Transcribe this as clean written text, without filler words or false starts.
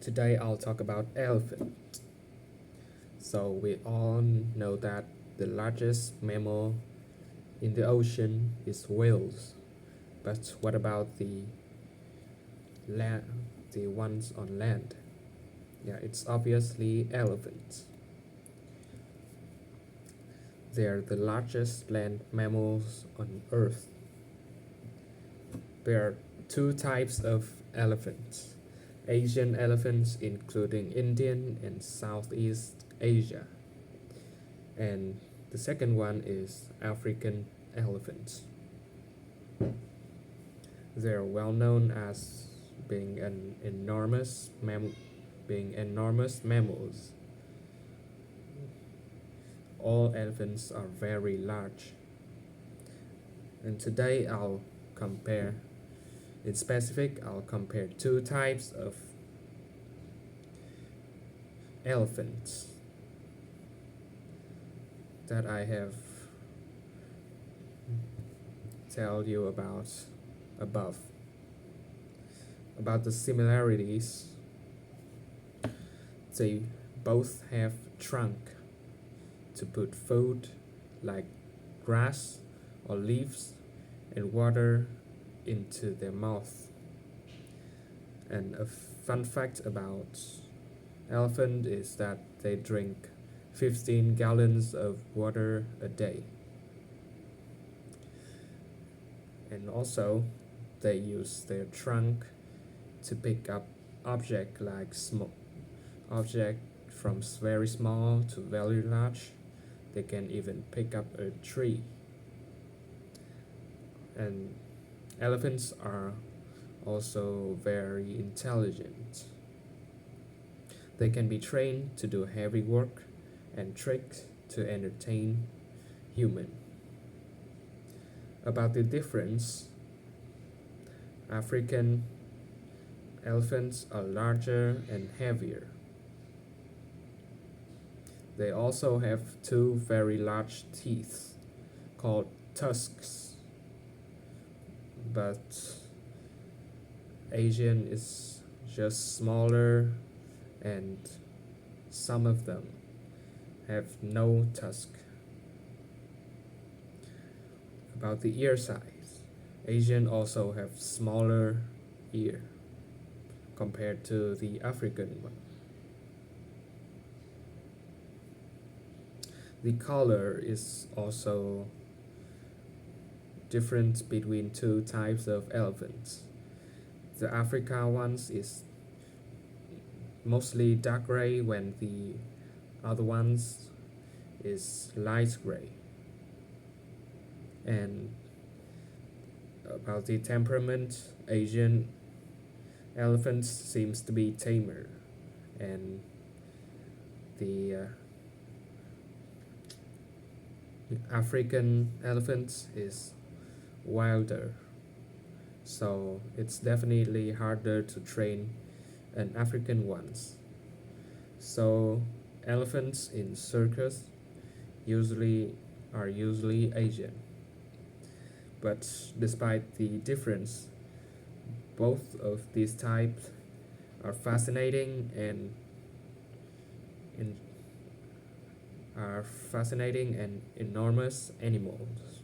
Today I'll talk about elephant. So we all know that the largest mammal in the ocean is whales. But what about land, the ones on land? Yeah, it's obviously elephants. They're the largest land mammals on Earth. There are two types of elephants. Asian elephants, including Indian and Southeast Asia, and the second one is African elephants. They're well known as being enormous mammals. All elephants are very large. And today I'll compare two types of elephants that I have tell you about above. About the similarities, they both have trunk to put food like grass or leaves and water into their mouth. And a fun fact about elephant is that they drink 15 gallons of water a day. And also, they use their trunk to pick up object like small object from very small to very large. They can even pick up a tree. And elephants are also very intelligent. They can be trained to do heavy work and tricked to entertain human. About the difference, African elephants are larger and heavier. They also have two very large teeth called tusks. But Asian is just smaller, and some of them have no tusk. About the ear size, Asian also have smaller ear compared to the African one. The color is also different between two types of elephants. The Africa ones is mostly dark gray, when the other ones is light gray. And about the temperament, Asian elephants seems to be tamer, and the African elephants is wilder. So it's definitely harder to train an African ones. So elephants in circus are usually Asian. But despite the difference, both of these types are fascinating and enormous animals.